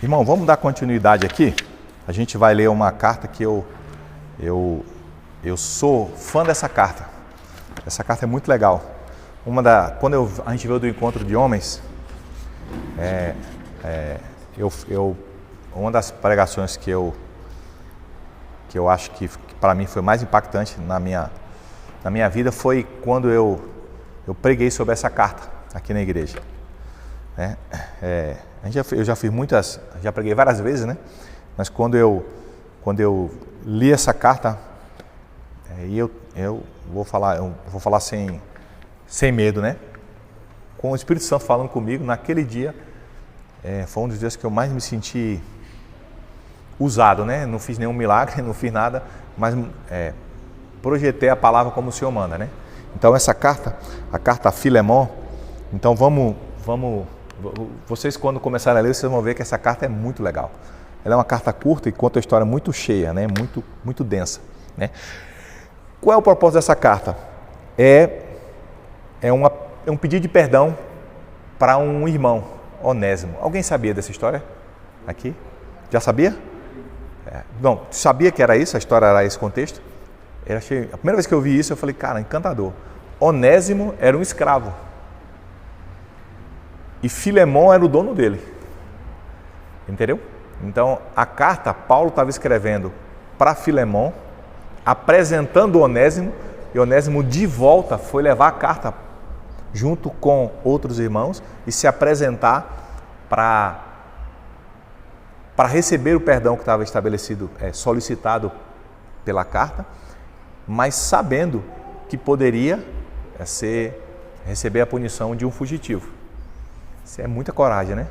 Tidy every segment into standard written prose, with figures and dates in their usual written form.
Irmão, vamos dar continuidade aqui. A gente vai ler uma carta que eu sou fã dessa carta. Essa carta é muito legal. Quando a gente veio do encontro de homens, uma das pregações que eu acho que para mim foi mais impactante na minha vida foi quando eu preguei sobre essa carta aqui na igreja. Eu já fiz já preguei várias vezes, né? Mas quando eu li essa carta, eu vou falar sem medo, né? Com o Espírito Santo falando comigo, naquele dia, foi um dos dias que eu mais me senti usado, né? Não fiz nenhum milagre, não fiz nada, mas projetei a palavra como o Senhor manda, né? Então essa carta, a carta a Filemon, então vocês quando começarem a ler, vocês vão ver que essa carta é muito legal. Ela é uma carta curta e conta uma história muito cheia, né? Muito densa, né? Qual é o propósito dessa carta? É um pedido de perdão para um irmão, Onésimo. Alguém sabia dessa história aqui? Já sabia? Não, sabia que era isso? A história era esse contexto? A primeira vez que eu vi isso, eu falei, cara, encantador. Onésimo era um escravo. E Filemon era o dono dele. Entendeu? Então, a carta, Paulo estava escrevendo para Filemon, apresentando Onésimo, e Onésimo de volta foi levar a carta junto com outros irmãos e se apresentar para receber o perdão que estava estabelecido, solicitado pela carta, mas sabendo que poderia receber a punição de um fugitivo. Isso é muita coragem, né?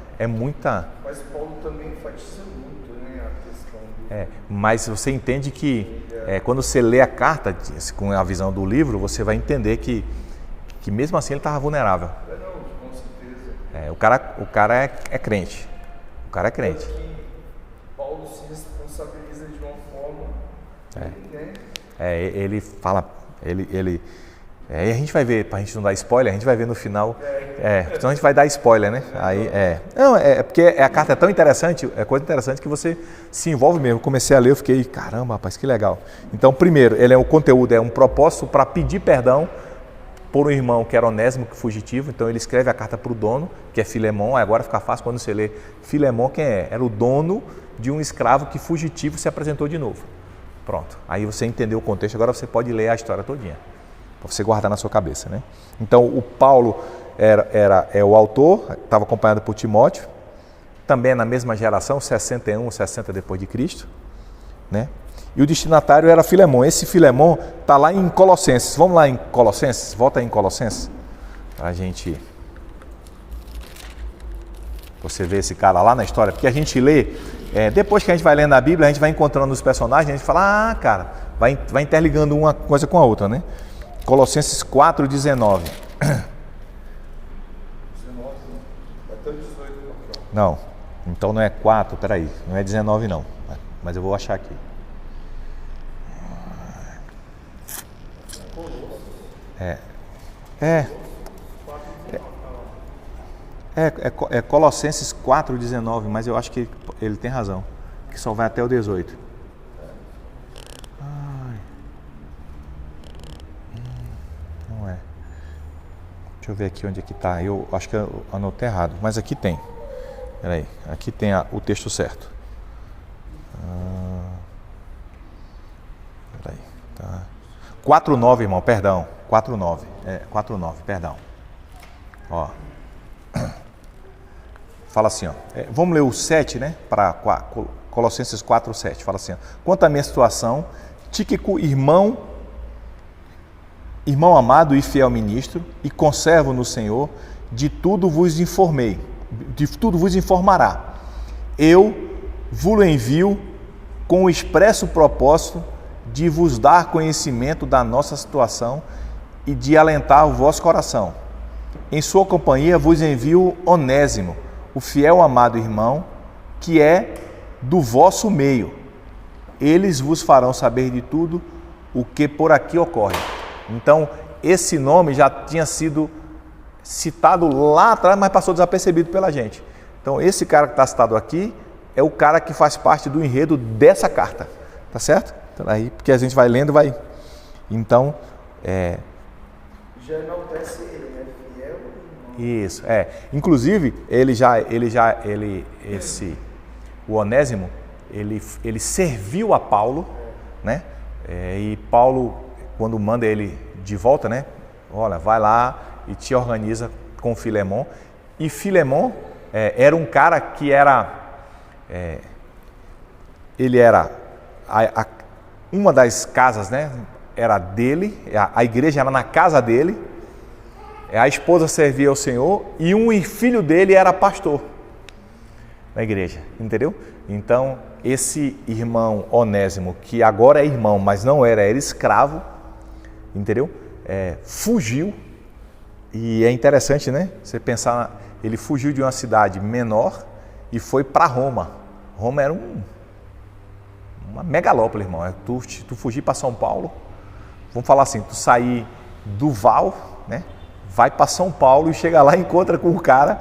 Mas Paulo também enfatiza muito, né, a questão do... Mas você entende que quando você lê a carta com a visão do livro, você vai entender que mesmo assim ele estava vulnerável. Não, com certeza. O cara é crente. O cara é crente. Que Paulo se responsabiliza de uma forma, né? Ele fala, a gente vai ver, para a gente não dar spoiler, a gente vai ver no final, então a gente vai dar spoiler, né? Não, porque a carta é tão interessante, é coisa interessante que você se envolve mesmo. Eu comecei a ler, eu fiquei, caramba, rapaz, que legal. Então, primeiro, o conteúdo é um propósito para pedir perdão por um irmão que era Onésimo, que fugitivo. Então ele escreve a carta para o dono, que é Filemon. Agora fica fácil quando você lê Filemon, quem é? Era o dono de um escravo que fugitivo se apresentou de novo. Pronto, aí você entendeu o contexto, agora você pode ler a história todinha, para você guardar na sua cabeça, né? Então o Paulo é o autor, estava acompanhado por Timóteo, também na mesma geração, 61, 60 depois de Cristo, né? E o destinatário era Filemon. Esse Filemon está lá em Colossenses. Vamos lá em Colossenses? Volta aí em Colossenses. Para a gente... Você vê esse cara lá na história. Porque a gente lê... depois que a gente vai lendo a Bíblia, a gente vai encontrando os personagens, a gente fala, cara, vai interligando uma coisa com a outra, né? Colossenses 4, 19. 19, até 18. Não, então não é 4, peraí. Não é 19 não. Mas eu vou achar aqui. É Colossenses 4, 19, mas eu acho que ele tem razão, que só vai até o 18. Não é. Deixa eu ver aqui onde é que está. Eu acho que eu anotei errado, mas aqui tem. Peraí, aqui tem o texto certo. Peraí, tá. 4:9, irmão, perdão. 4:9. 4:9, perdão. Ó. Fala assim, ó. Vamos ler o 7, né? Para Colossenses 4, 7. Fala assim, ó. Quanto à minha situação, Tíquico, irmão amado e fiel ministro, e conservo no Senhor, de tudo vos informei, de tudo vos informará. Eu vos envio com o expresso propósito de vos dar conhecimento da nossa situação e de alentar o vosso coração. Em sua companhia vos envio Onésimo, o fiel amado irmão, que é do vosso meio. Eles vos farão saber de tudo o que por aqui ocorre. Então, esse nome já tinha sido citado lá atrás, mas passou desapercebido pela gente. Então, esse cara que está citado aqui é o cara que faz parte do enredo dessa carta, tá certo? Então, aí, porque a gente vai lendo, vai... Então, já enaltece ele, né? Fiel e irmão. Isso, Inclusive, o Onésimo, ele serviu a Paulo, né? E Paulo, quando manda ele de volta, né? Olha, vai lá e te organiza com Filemon. E Filemon era um cara que ele era uma das casas, né? Era dele, a igreja era na casa dele, a esposa servia ao Senhor e um filho dele era pastor na igreja, entendeu? Então, esse irmão Onésimo, que agora é irmão, mas não era escravo, entendeu? Fugiu, e é interessante, né? Você pensar, ele fugiu de uma cidade menor e foi para Roma. Roma era uma megalópole, irmão. Tu fugir para São Paulo, vamos falar assim, tu sair do Val, né? Vai para São Paulo e chega lá e encontra com o cara,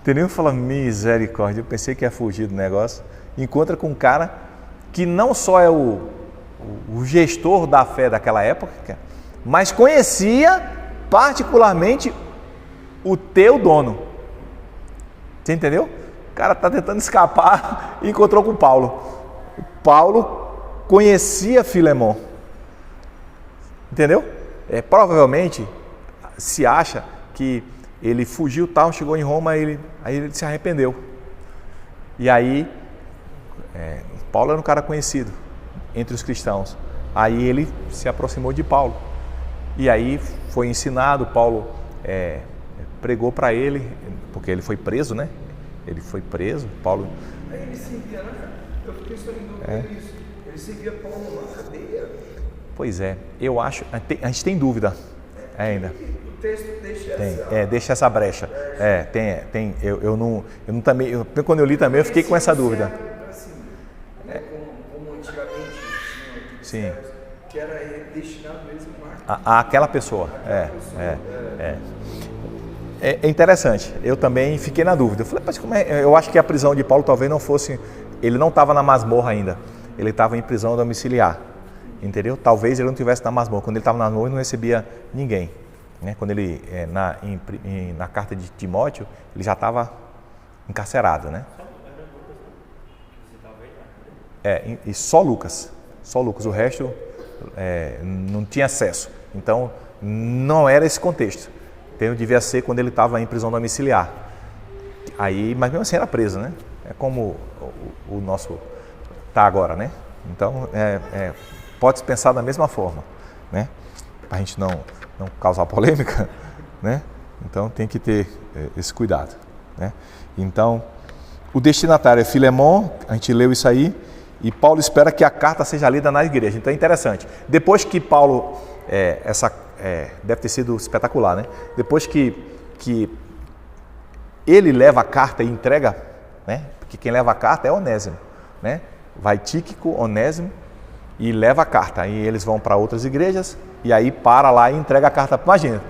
entendeu? Fala, misericórdia, eu pensei que ia fugir do negócio. Encontra com um cara que não só é o gestor da fé daquela época, mas conhecia particularmente o teu dono. Você entendeu? O cara está tentando escapar e encontrou com Paulo. Paulo conhecia Filemon. Entendeu? Provavelmente se acha que ele fugiu, tal, chegou em Roma, aí ele se arrependeu. E aí, Paulo era um cara conhecido entre os cristãos. Aí ele se aproximou de Paulo. E aí foi ensinado, Paulo pregou para ele, porque ele foi preso, né? Ele foi preso, Paulo... Aí ele servia, né? Eu fiquei só em dúvida disso. Ele servia Paulo numa cadeia? Pois é, eu acho... A gente tem dúvida ainda. O texto deixa deixa essa brecha. Eu não também... Quando eu li também, eu fiquei com essa dúvida. Assim, como antigamente Sim. Que era destinado mesmo àquela pessoa. É interessante. Eu também fiquei na dúvida. Eu falei, mas como é? Eu acho que a prisão de Paulo talvez não fosse... Ele não estava na masmorra ainda. Ele estava em prisão domiciliar. Entendeu? Talvez ele não estivesse na masmorra. Quando ele estava na masmorra, ele não recebia ninguém. Né? Quando ele, na carta de Timóteo, ele já estava encarcerado, né? E só Lucas. O resto não tinha acesso. Então, não era esse contexto. Então, devia ser quando ele estava em prisão domiciliar. Aí, mas mesmo assim era preso, né? É como o nosso está agora, né? Então, pode-se pensar da mesma forma, né? Para a gente não causar polêmica, né? Então, tem que ter esse cuidado, né? Então, o destinatário é Filemon, a gente leu isso aí, e Paulo espera que a carta seja lida na igreja. Então, é interessante. Depois que Paulo, deve ter sido espetacular, né? Depois que ele leva a carta e entrega, né? Porque quem leva a carta é Onésimo, né? Vai Tíquico, Onésimo e leva a carta. Aí eles vão para outras igrejas e aí para lá e entrega a carta. Imagina,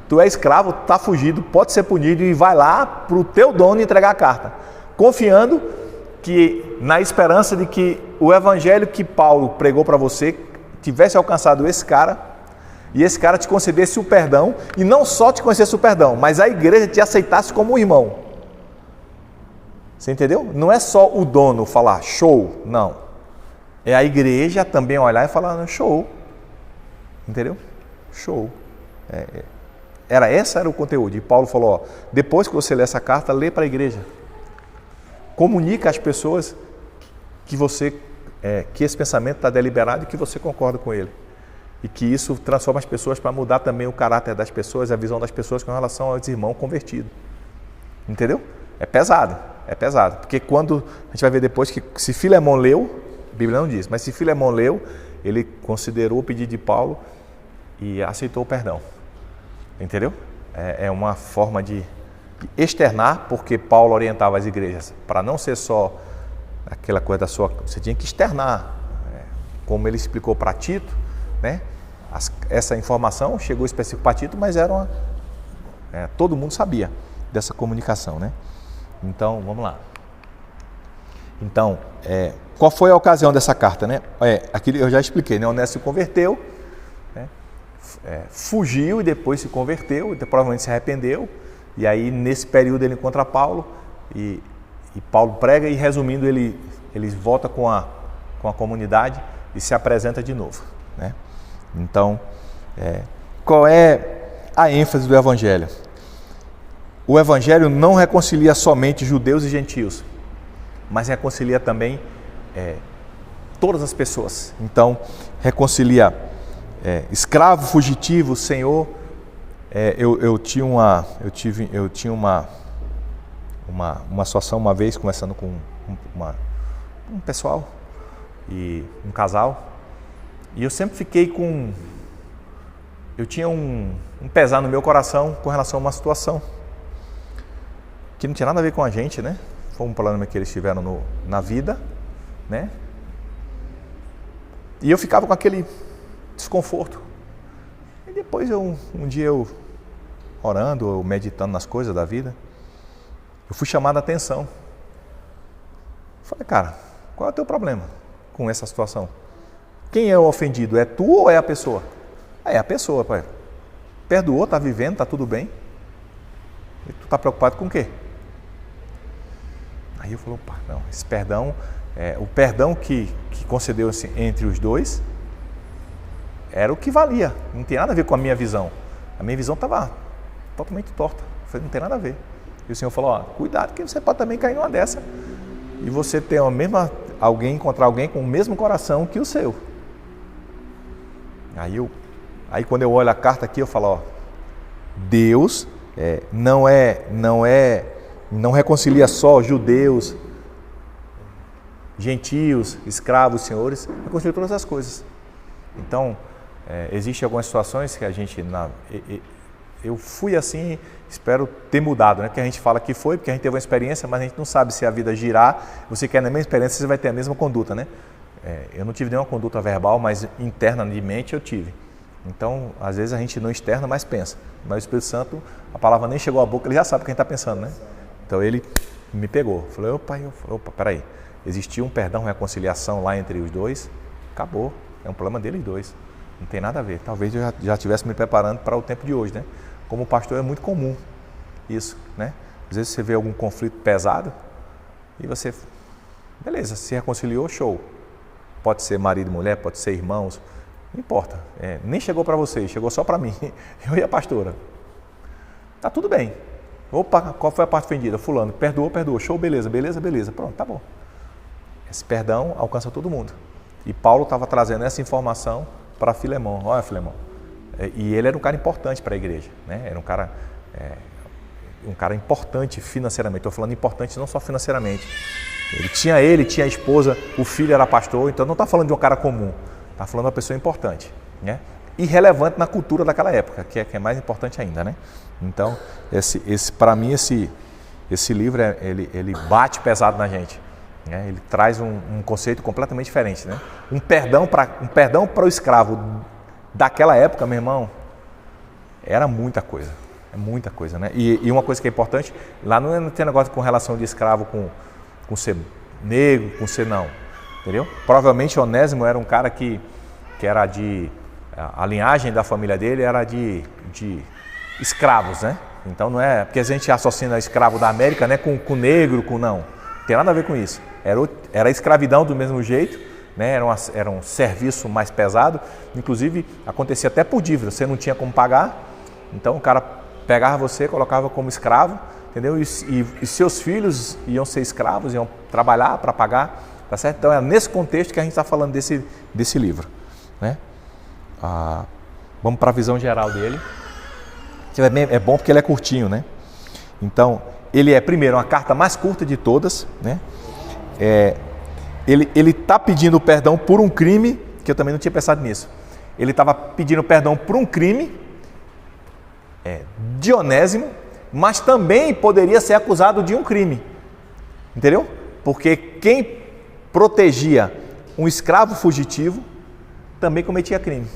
tu é escravo, tá fugido, pode ser punido e vai lá para o teu dono entregar a carta, confiando que, na esperança de que o evangelho que Paulo pregou para você tivesse alcançado esse cara e esse cara te concedesse o perdão, e não só te concedesse o perdão, mas a igreja te aceitasse como um irmão. Você entendeu? Não é só o dono falar show, não. É a igreja também olhar e falar show. Entendeu? Show. Esse era o conteúdo. E Paulo falou, depois que você lê essa carta, lê para a igreja. Comunica às pessoas que esse pensamento está deliberado e que você concorda com ele. E que isso transforma as pessoas para mudar também o caráter das pessoas, a visão das pessoas com relação aos irmãos convertidos. Entendeu? É pesado. Porque quando a gente vai ver depois que se Filemon leu, a Bíblia não diz, mas se Filemon leu, ele considerou o pedido de Paulo e aceitou o perdão. Entendeu? É uma forma de externar, porque Paulo orientava as igrejas para não ser só aquela coisa da sua... Você tinha que externar, como ele explicou para Tito, né? Essa informação chegou específico para Tito, mas todo mundo sabia dessa comunicação, né? Então, vamos lá. Então, qual foi a ocasião dessa carta, né? Aquilo eu já expliquei, né? Onésimo se converteu, né? Fugiu e depois se converteu, e provavelmente se arrependeu, e aí nesse período ele encontra Paulo, e Paulo prega, e resumindo, ele volta com a comunidade e se apresenta de novo, né? Então, qual é a ênfase do Evangelho? O Evangelho não reconcilia somente judeus e gentios, mas reconcilia também todas as pessoas. Então, reconcilia escravo, fugitivo, senhor. Eu tinha uma situação uma vez, conversando com um pessoal, e um casal, e eu sempre fiquei eu tinha um pesar no meu coração com relação a uma situação que não tinha nada a ver com a gente, né? Foi um problema que eles tiveram na vida, né? E eu ficava com aquele desconforto. E depois um dia eu orando, ou meditando nas coisas da vida, eu fui chamado a atenção. Falei, cara, qual é o teu problema com essa situação? Quem é o ofendido? É tu ou é a pessoa? É a pessoa, pai. Perdoou, tá vivendo, tá tudo bem. E tu tá preocupado com o quê? Aí eu falei, opa, não, esse perdão, o perdão que concedeu entre os dois, era o que valia. Não tem nada a ver com a minha visão. A minha visão estava totalmente torta. Eu falei, não tem nada a ver. E o Senhor falou, cuidado que você pode também cair numa dessa. E você ter encontrar alguém com o mesmo coração que o seu. Aí quando eu olho a carta aqui, eu falo, Deus não reconcilia só judeus, gentios, escravos, senhores, reconcilia todas as coisas. Então, existem algumas situações que a gente, eu fui assim, espero ter mudado, né? Porque a gente fala que foi, porque a gente teve uma experiência, mas a gente não sabe se a vida girar, você quer na mesma experiência, você vai ter a mesma conduta, né? Eu não tive nenhuma conduta verbal, mas interna de mente eu tive. Então, às vezes a gente não externa, mas pensa. Mas o Espírito Santo, a palavra nem chegou à boca, ele já sabe o que a gente está pensando, né? Então ele me pegou. Falei, opa, peraí. Existiu um perdão, uma reconciliação lá entre os dois, acabou. É um problema deles dois. Não tem nada a ver. Talvez eu já estivesse me preparando para o tempo de hoje, né? Como pastor é muito comum isso, né? Às vezes você vê algum conflito pesado e você, beleza, se reconciliou, show. Pode ser marido e mulher, pode ser irmãos, não importa. Nem chegou para você, chegou só para mim, eu e a pastora. Tá tudo bem. Opa, qual foi a parte ofendida? Fulano, perdoou, show, beleza, pronto, tá bom. Esse perdão alcança todo mundo. E Paulo estava trazendo essa informação para Filemão. Olha, Filemão. E ele era um cara importante para a igreja, né? Era um cara importante financeiramente. Estou falando importante não só financeiramente. Ele tinha a esposa, o filho era pastor, então não está falando de um cara comum. Está falando de uma pessoa importante, né? E relevante na cultura daquela época, que é mais importante ainda, né? Então, para mim, esse livro, ele bate pesado na gente, né? Ele traz um conceito completamente diferente, né? Um perdão para o escravo daquela época, meu irmão, era muita coisa, né? E uma coisa que é importante, lá não tem negócio com relação de escravo com ser negro, com ser não, entendeu? Provavelmente Onésimo era um cara que era a linhagem da família dele era de escravos, né? Então não é, porque a gente associa escravo da América, né, com negro, não tem nada a ver com isso. Era escravidão do mesmo jeito, né? Era um serviço mais pesado, inclusive acontecia até por dívida, você não tinha como pagar, então o cara pegava você, colocava como escravo, entendeu? E seus filhos iam ser escravos, iam trabalhar para pagar, tá certo? Então é nesse contexto que a gente está falando desse livro, né? Vamos para a visão geral dele. É bom porque ele é curtinho, né? Então, ele é, primeiro, uma carta mais curta de todas, né? Ele está pedindo perdão por um crime, que eu também não tinha pensado nisso. Ele estava pedindo perdão por um crime de Onésimo, mas também poderia ser acusado de um crime, entendeu? Porque quem protegia um escravo fugitivo também cometia crime.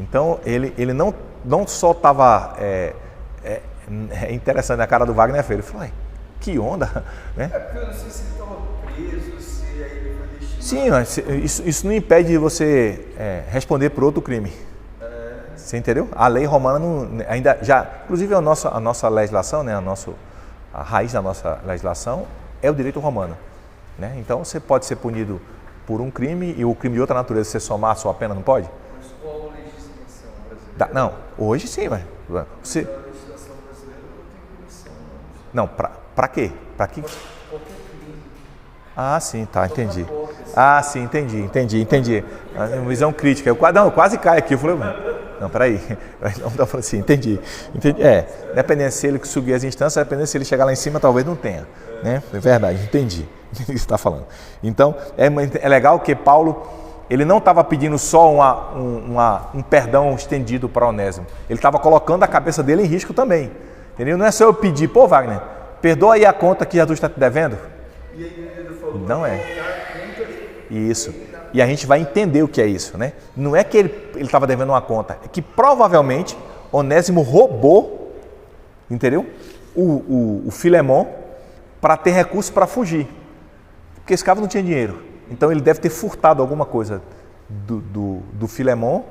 Então, ele não só estava... É interessante a cara do Wagner Feio. Ele falou, que onda, né? É porque eu não sei se ele estava preso, se aí ele foi destinado. Sim, mas isso não impede de você responder por outro crime. Você entendeu? A lei romana ainda já, inclusive a nossa legislação, né, a raiz da nossa legislação é o direito romano, né? Então você pode ser punido por um crime e o crime de outra natureza você somar a sua pena, não pode? Mas qual a legislação brasileira? Não, hoje sim, mas você A legislação brasileira não tem punição, não, pra quê? Pra que? Qualquer crime. Ah, sim, tá, entendi. Ah, sim, entendi. Uma visão crítica. Eu quase caio aqui. Eu falei, não, peraí. Eu falei assim, entendi. Dependendo se ele subir as instâncias, dependendo se ele chegar lá em cima, talvez não tenha. Né? É verdade, entendi o que você está falando. Então, é legal que Paulo, ele não estava pedindo só um perdão estendido para Onésimo. Ele estava colocando a cabeça dele em risco também. Entendeu? Não é só eu pedir, pô, Wagner, perdoa aí a conta que Jesus está te devendo. E aí ele falou, Não é. Isso. E a gente vai entender o que é isso, né? Não é que ele estava devendo uma conta, é que provavelmente Onésimo roubou, entendeu? O Filemon para ter recursos para fugir. Porque esse cara não tinha dinheiro. Então ele deve ter furtado alguma coisa do Filemon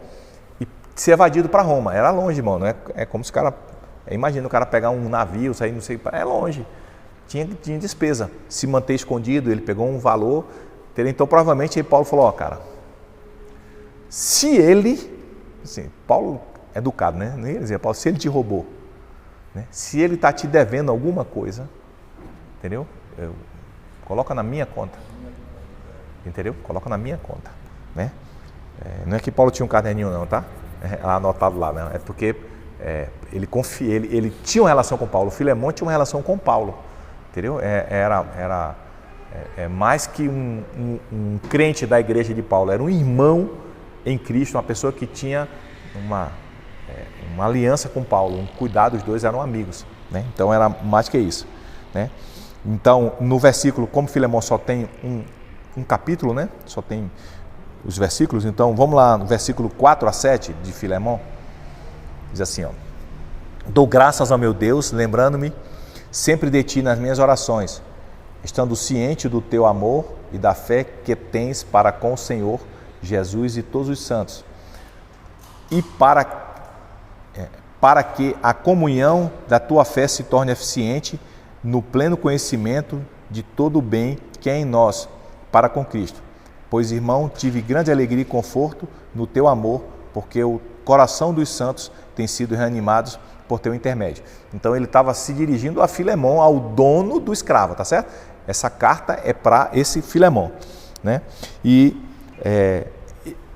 e ser evadido para Roma. Era longe, irmão. Não é como se o cara... Imagina o cara pegar um navio, sair, não sei... É longe. Tinha despesa. Se manter escondido, ele pegou um valor... Então, provavelmente, aí Paulo falou, cara, se ele, assim, Paulo é educado, né? Não ia dizer, Paulo, se ele te roubou, né? Se ele está te devendo alguma coisa, entendeu? Coloca na minha conta, entendeu? Coloca na minha conta, né? Não é que Paulo tinha um caderninho não, tá? Anotado lá, né? É porque ele tinha uma relação com Paulo, o Filemon tinha uma relação com Paulo, entendeu? Era mais que um crente da igreja de Paulo, era um irmão em Cristo, uma pessoa que tinha uma aliança com Paulo, um cuidado, os dois eram amigos, né? Então era mais que isso, né? Então no versículo, como Filemon só tem um capítulo, né? Só tem os versículos, então vamos lá no versículo 4 a 7 de Filemon, diz assim, ó: dou graças ao meu Deus, lembrando-me sempre de ti nas minhas orações, estando ciente do teu amor e da fé que tens para com o Senhor Jesus e todos os santos, e para que a comunhão da tua fé se torne eficiente no pleno conhecimento de todo o bem que é em nós, para com Cristo. Pois, irmão, tive grande alegria e conforto no teu amor, porque o coração dos santos tem sido reanimado por teu intermédio. Então ele estava se dirigindo a Filemon, ao dono do escravo, tá certo? Essa carta é para esse Filemon, né? E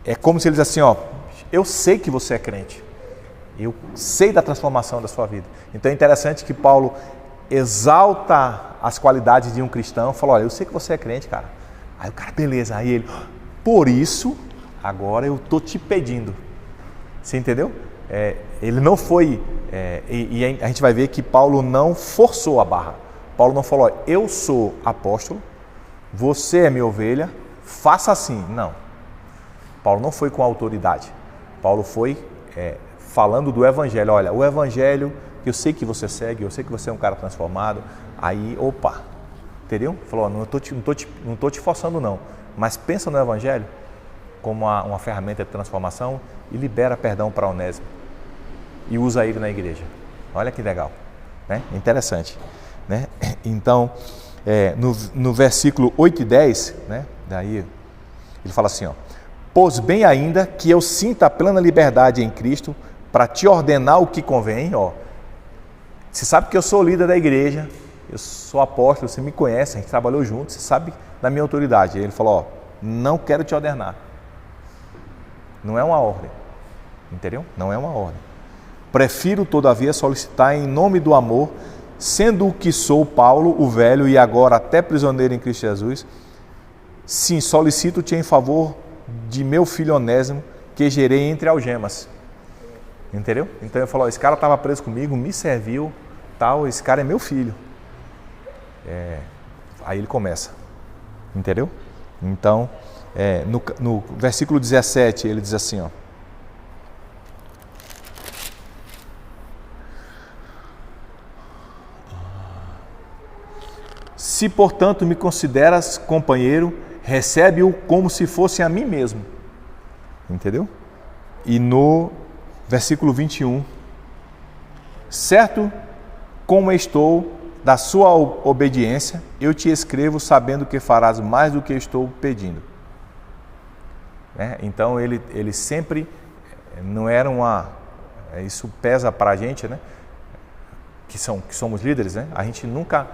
é como se ele dissesse assim, ó, eu sei que você é crente, eu sei da transformação da sua vida. Então é interessante que Paulo exalta as qualidades de um cristão, fala, olha, eu sei que você é crente, cara. Aí o cara, beleza, aí ele, por isso, agora eu tô te pedindo. Você entendeu? Ele não foi, e a gente vai ver que Paulo não forçou a barra. Paulo não falou, eu sou apóstolo, você é minha ovelha, faça assim. Não. Paulo não foi com autoridade. Paulo foi falando do evangelho. Olha, o evangelho que eu sei que você segue, eu sei que você é um cara transformado. Aí, opa, entendeu? Falou, não estou te forçando não, mas pensa no evangelho como uma ferramenta de transformação e libera perdão para Onésimo e usa ele na igreja. Olha que legal, né? Interessante. Né? Então, no versículo 8 e 10, né? Daí ele fala assim, ó: pois bem ainda que eu sinta a plena liberdade em Cristo para te ordenar o que convém, ó. Você sabe que eu sou líder da igreja, eu sou apóstolo, você me conhece, a gente trabalhou junto, você sabe da minha autoridade. Aí ele falou, ó, não quero te ordenar. Não é uma ordem, entendeu? Não é uma ordem. Prefiro, todavia, solicitar em nome do amor, sendo o que sou Paulo, o velho, e agora até prisioneiro em Cristo Jesus, sim, solicito-te em favor de meu filho Onésimo, que gerei entre algemas. Entendeu? Então ele falou, esse cara estava preso comigo, me serviu, tal, esse cara é meu filho. Aí ele começa. Entendeu? Então, no versículo 17, ele diz assim, ó: Se, portanto, me consideras companheiro, recebe-o como se fosse a mim mesmo. Entendeu? E no versículo 21, certo como estou da sua obediência, eu te escrevo sabendo que farás mais do que estou pedindo. Então ele sempre não era uma... Isso pesa para a gente, né? Que somos líderes, né? A gente nunca...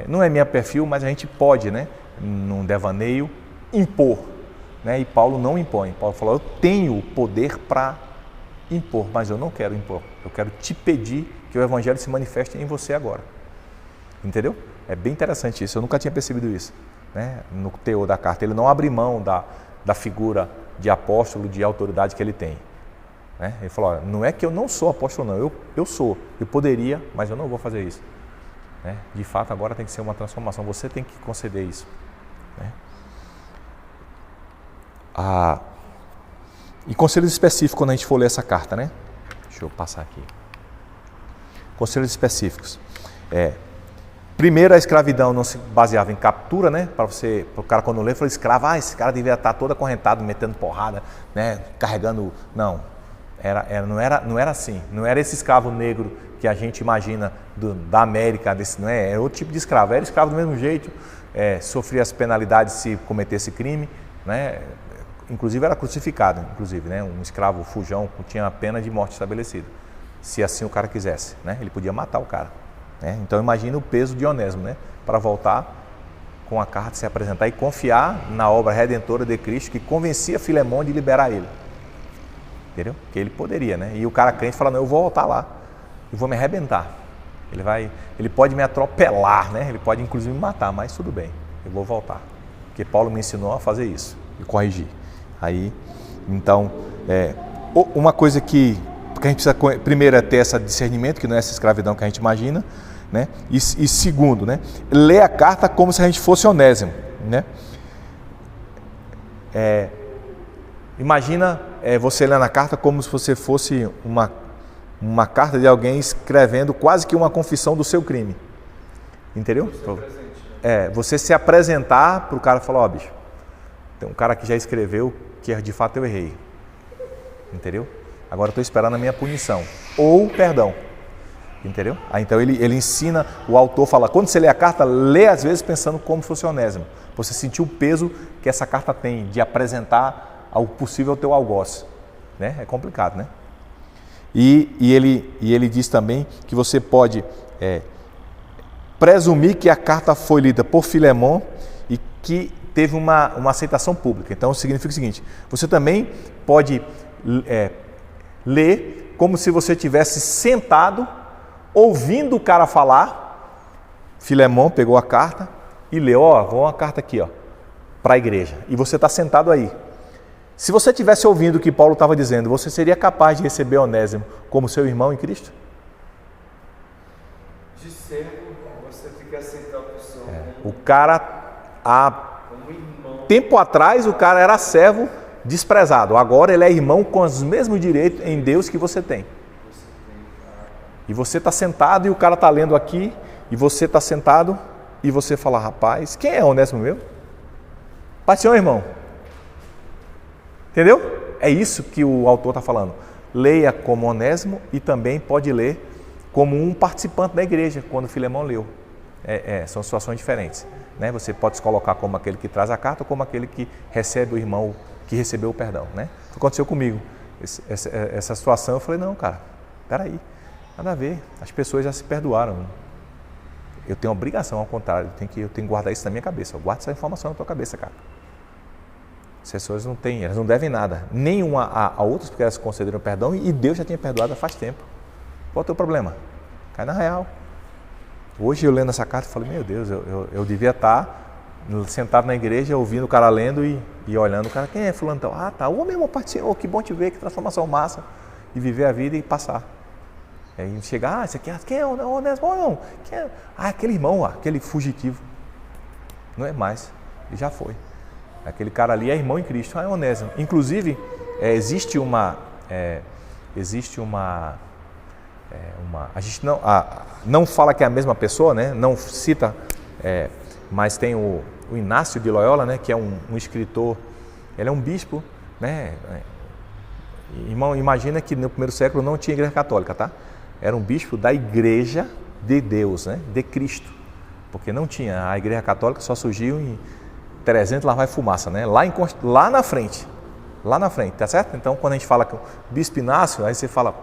não é meu perfil, mas a gente pode, né? Num devaneio, impor. Né? E Paulo não impõe. Paulo falou, eu tenho poder para impor, mas eu não quero impor. Eu quero te pedir que o evangelho se manifeste em você agora. Entendeu? É bem interessante isso. Eu nunca tinha percebido isso, né? No teor da carta. Ele não abre mão da figura de apóstolo, de autoridade que ele tem. Né? Ele falou, olha, não é que eu não sou apóstolo, não. Eu sou. Eu poderia, mas eu não vou fazer isso. Né? De fato, agora tem que ser uma transformação. Você tem que conceder isso. Né? E conselhos específicos quando a gente for ler essa carta, né? Deixa eu passar aqui. Conselhos específicos. Primeiro, a escravidão não se baseava em captura, né? Para o cara quando lê, falou escravo, esse cara devia estar todo acorrentado, metendo porrada, né? Carregando. Não, não era assim. Não era esse escravo negro que a gente imagina da América, não é? Era outro tipo de escravo. Era escravo do mesmo jeito, sofria as penalidades se cometesse crime, né? Inclusive era crucificado, né? Um escravo fujão tinha a pena de morte estabelecida, se assim o cara quisesse, né? Ele podia matar o cara, né? Então imagina o peso de Onésimo, né? Para voltar com a carta, se apresentar e confiar na obra redentora de Cristo que convencia Filemão de liberar ele, entendeu? Que ele poderia, né? E o cara crente fala, não, eu vou voltar lá, eu vou me arrebentar, ele pode me atropelar, né? Ele pode inclusive me matar, mas tudo bem, eu vou voltar, porque Paulo me ensinou a fazer isso e corrigir. Aí, então, uma coisa que a gente precisa, primeiro, é ter esse discernimento, que não é essa escravidão que a gente imagina, né? E segundo, né? Ler a carta como se a gente fosse Onésimo, né? Imagina você lendo a carta como se você fosse uma carta de alguém escrevendo quase que uma confissão do seu crime, entendeu? Você se apresentar para o cara e falar, bicho, tem um cara que já escreveu que de fato eu errei, entendeu? Agora eu estou esperando a minha punição ou perdão, entendeu? Então ele ensina, o autor fala, quando você lê a carta, lê às vezes pensando como se fosse Onésimo. Você sentiu o peso que essa carta tem de apresentar ao possível teu algoz, né? É complicado, né? E ele diz também que você pode presumir que a carta foi lida por Filemão e que teve uma aceitação pública. Então significa o seguinte, você também pode ler como se você tivesse sentado, ouvindo o cara falar. Filemão pegou a carta e leu, vou uma carta aqui, para a igreja. E você está sentado aí. Se você estivesse ouvindo o que Paulo estava dizendo, você seria capaz de receber Onésimo como seu irmão em Cristo? De servo, você fica aceitando a pessoa. O cara, tempo atrás, o cara era servo desprezado. Agora ele é irmão com os mesmos direitos em Deus que você tem. E você está sentado e o cara está lendo aqui, e você está sentado e você fala, rapaz, quem é Onésimo meu? Pai do Senhor, irmão. Entendeu? É isso que o autor está falando. Leia como Onésimo e também pode ler como um participante da igreja, quando Filemão leu. São situações diferentes, né? Você pode se colocar como aquele que traz a carta ou como aquele que recebe o irmão que recebeu o perdão, né? O que aconteceu comigo? Essa situação, eu falei, não, cara, peraí, nada a ver. As pessoas já se perdoaram. Eu tenho obrigação, ao contrário, eu tenho que guardar isso na minha cabeça. Guarda essa informação na tua cabeça, cara. As pessoas não têm, elas não devem nada, nenhuma a outras, porque elas concederam perdão e Deus já tinha perdoado há faz tempo. Qual é o teu problema? Cai na real. Hoje eu lendo essa carta, eu falei, meu Deus, eu devia estar sentado na igreja, ouvindo o cara lendo e olhando o cara, quem é fulano? Tá, ô meu irmão, que bom te ver, que transformação massa, e viver a vida e passar. Aí chegar, esse aqui, quem é o Onésimo? Não, quem é? Aquele irmão, aquele fugitivo. Não é mais, ele já foi. Aquele cara ali é irmão em Cristo, é Onésimo. Inclusive, existe uma a gente não fala que é a mesma pessoa, né? Não cita mas tem o Inácio de Loyola, né, que é um escritor, ele é um bispo, né? Irmão, imagina que no primeiro século não tinha igreja católica, tá? Era um bispo da igreja de Deus, né? De Cristo, porque não tinha, a igreja católica só surgiu em 300, lá vai fumaça, né? Lá na frente, tá certo? Então, quando a gente fala que o bispo Inácio, aí você fala,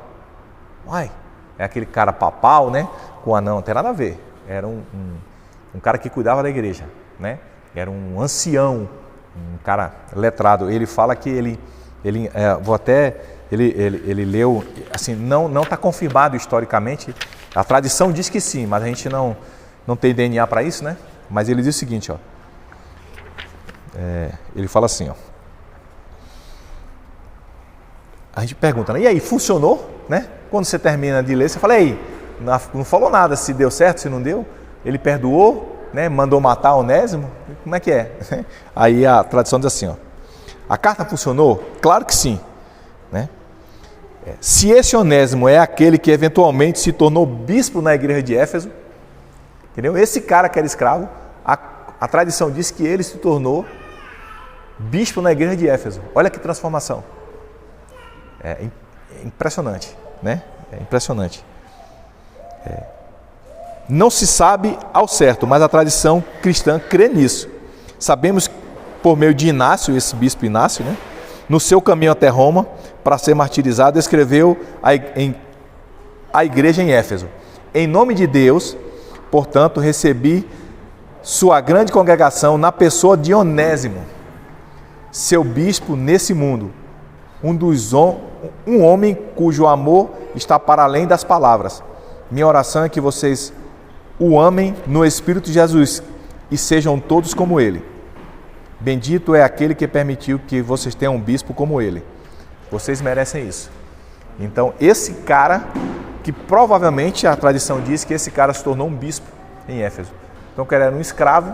uai, é aquele cara papal, né? Com o anão, não tem nada a ver, era um cara que cuidava da igreja, né? Era um ancião, um cara letrado. Ele fala que ele leu, assim, não está confirmado historicamente. A tradição diz que sim, mas a gente não tem DNA para isso, né? Mas ele diz o seguinte, ó. Ele fala assim, ó. A gente pergunta, né? E aí, funcionou, né? Quando você termina de ler, você fala, e aí, não falou nada se deu certo, se não deu. Ele perdoou, né? Mandou matar Onésimo. Como é que é? Aí a tradição diz assim, ó. A carta funcionou? Claro que sim, né? Se esse Onésimo é aquele que eventualmente se tornou bispo na igreja de Éfeso, entendeu? Esse cara que era escravo, a tradição diz que ele se tornou bispo na igreja de Éfeso. Olha que transformação. É impressionante, né? É impressionante. Não se sabe ao certo, mas a tradição cristã crê nisso. Sabemos por meio de Inácio, esse bispo Inácio, né? No seu caminho até Roma, para ser martirizado, escreveu a igreja em Éfeso. Em nome de Deus, portanto, recebi sua grande congregação na pessoa de Onésimo, seu bispo nesse mundo, um homem cujo amor está para além das palavras. Minha oração é que vocês o amem no Espírito de Jesus e sejam todos como ele. Bendito é aquele que permitiu que vocês tenham um bispo como ele. Vocês merecem isso. Então, esse cara, que provavelmente a tradição diz que esse cara se tornou um bispo em Éfeso. Então, que ele era um escravo,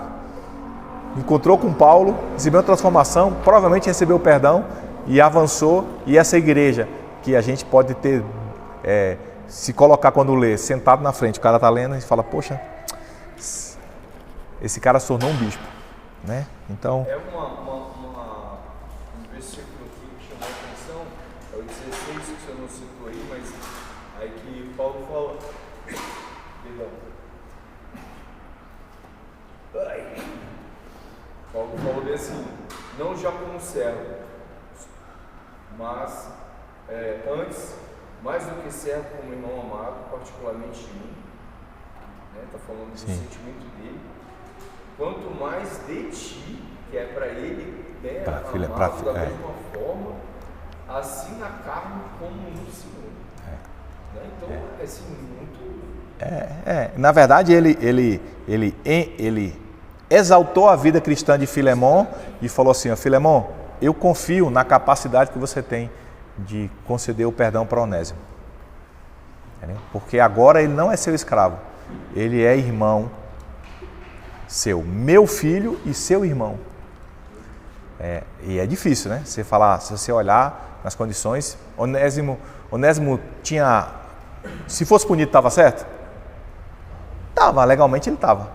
encontrou com Paulo, recebeu a transformação, provavelmente recebeu o perdão e avançou. E essa igreja, que a gente pode ter, se colocar quando lê, sentado na frente, o cara está lendo e fala, poxa, esse cara se tornou um bispo, né? Então... um versículo aqui que chamou a atenção, é o 16 que você não citou aí, mas aí que Paulo fala, Paulo falou bem assim, não já como servo, mas antes, mais do que servo, como irmão amado, particularmente de mim, está falando do sentimento dele, quanto mais de ti, que é para ele, né, amado da mesma forma, assim na carne como no Senhor. Né? Então, assim, muito... Na verdade, ele exaltou a vida cristã de Filemon e falou assim, ó, Filemon, eu confio na capacidade que você tem de conceder o perdão para Onésimo. Porque agora ele não é seu escravo, ele é irmão seu, meu filho e seu irmão. E é difícil, né? Você falar, se você olhar nas condições, Onésimo tinha, se fosse punido, estava certo? Estava, legalmente ele estava.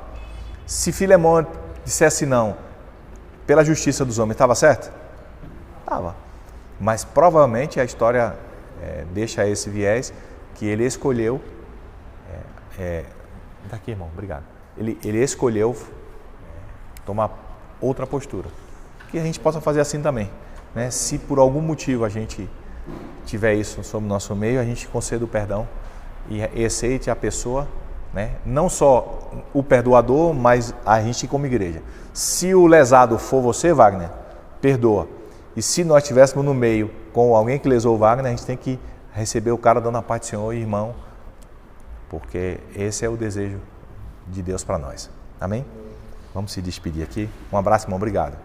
Se Filemon dissesse não, pela justiça dos homens, estava certo? Estava. Mas provavelmente a história deixa esse viés que ele escolheu. Daqui, irmão, obrigado. Ele escolheu tomar outra postura. Que a gente possa fazer assim também, né? Se por algum motivo a gente tiver isso sobre o nosso meio, a gente conceda o perdão e aceite a pessoa, né? Não só o perdoador, mas a gente como igreja. Se o lesado for você, Wagner, perdoa. E se nós estivéssemos no meio com alguém que lesou o Wagner, a gente tem que receber o cara dando a paz do Senhor, irmão, porque esse é o desejo de Deus para nós. Amém? Vamos se despedir aqui. Um abraço, irmão. Obrigado.